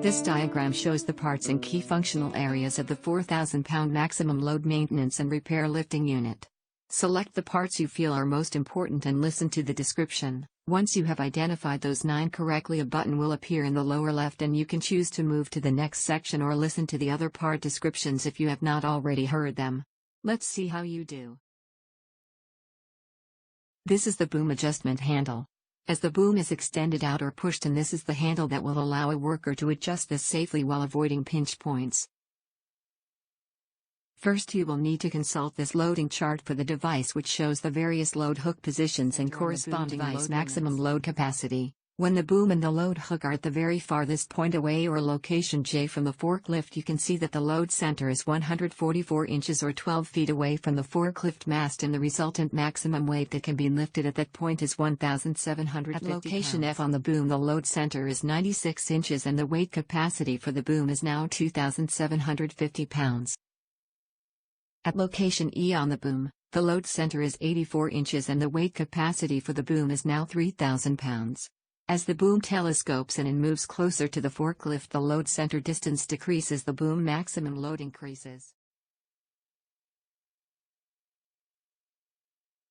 This diagram shows the parts and key functional areas of the 4,000-pound maximum load maintenance and repair lifting unit. Select the parts you feel are most important and listen to the description. Once you have identified those 9 correctly, a button will appear in the lower left and you can choose to move to the next section or listen to the other part descriptions if you have not already heard them. Let's see how you do. This is the boom adjustment handle. As the boom is extended out or pushed, and this is the handle that will allow a worker to adjust this safely while avoiding pinch points. First, you will need to consult this loading chart for the device, which shows the various load hook positions and corresponding device maximum load capacity. When the boom and the load hook are at the very farthest point away or location J from the forklift, you can see that the load center is 144 inches or 12 feet away from the forklift mast, and the resultant maximum weight that can be lifted at that point is 1,750 pounds. At location F on the boom, the load center is 96 inches and the weight capacity for the boom is now 2,750 pounds. At location E on the boom, the load center is 84 inches and the weight capacity for the boom is now 3,000 pounds. As the boom telescopes in and moves closer to the forklift, the load center distance decreases, the boom maximum load increases.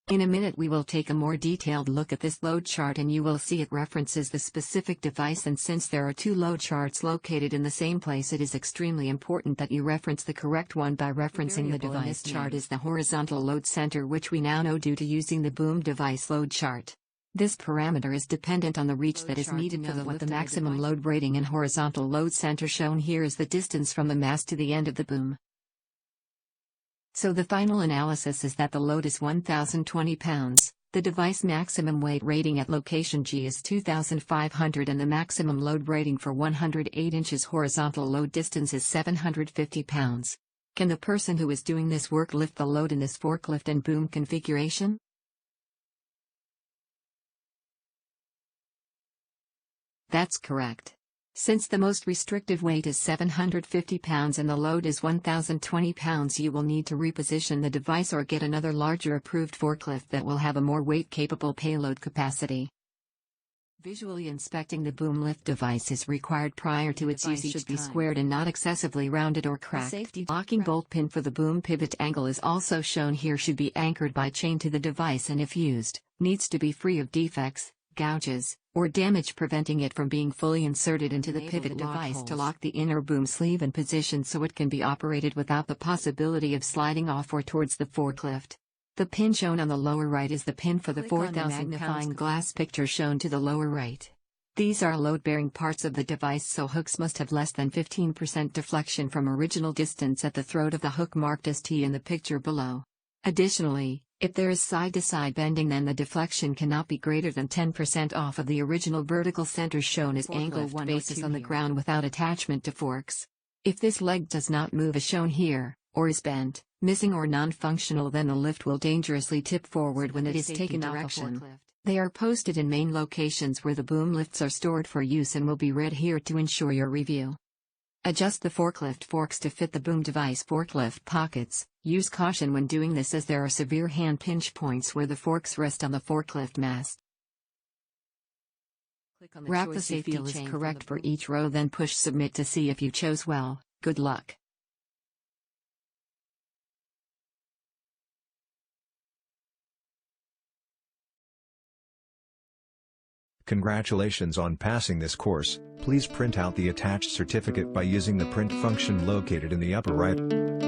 In a minute we will take a more detailed look at this load chart and you will see it references the specific device, and since there are 2 load charts located in the same place, it is extremely important that you reference the correct one by referencing the device. This chart is the horizontal load center, which we now know due to using the boom device load chart. This parameter is dependent on the reach that is needed for the maximum load rating, and horizontal load center shown here is the distance from the mast to the end of the boom. So the final analysis is that the load is 1,020 pounds, the device maximum weight rating at location G is 2,500 and the maximum load rating for 108 inches horizontal load distance is 750 pounds. Can the person who is doing this work lift the load in this forklift and boom configuration? That's correct. Since the most restrictive weight is 750 pounds and the load is 1,020 pounds, you will need to reposition the device or get another larger approved forklift that will have a more weight-capable payload capacity. Visually inspecting the boom lift device is required prior to its use. It should be squared and not excessively rounded or cracked. The safety locking bolt pin for the boom pivot angle is also shown here, should be anchored by chain to the device and if used, needs to be free of defects, gouges, or damage, preventing it from being fully inserted into the pivot device to lock the inner boom sleeve in position so it can be operated without the possibility of sliding off or towards the forklift. The pin shown on the lower right is the pin for the 4,000 magnifying glass picture shown to the lower right. These are load-bearing parts of the device, so hooks must have less than 15% deflection from original distance at the throat of the hook marked as T in the picture below. Additionally, if there is side-to-side bending, then the deflection cannot be greater than 10% off of the original vertical center shown as angle 1 basis on the ground without attachment to forks. If this leg does not move as shown here, or is bent, missing or non-functional, then the lift will dangerously tip forward when it is taken direction. They are posted in main locations where the boom lifts are stored for use and will be read here to ensure your review. Adjust the forklift forks to fit the boom device forklift pockets. Use caution when doing this as there are severe hand pinch points where the forks rest on the forklift mast. Wrap the safety chain is correct for each row, then push submit to see if you chose well. Good luck. Congratulations on passing this course. Please print out the attached certificate by using the print function located in the upper right.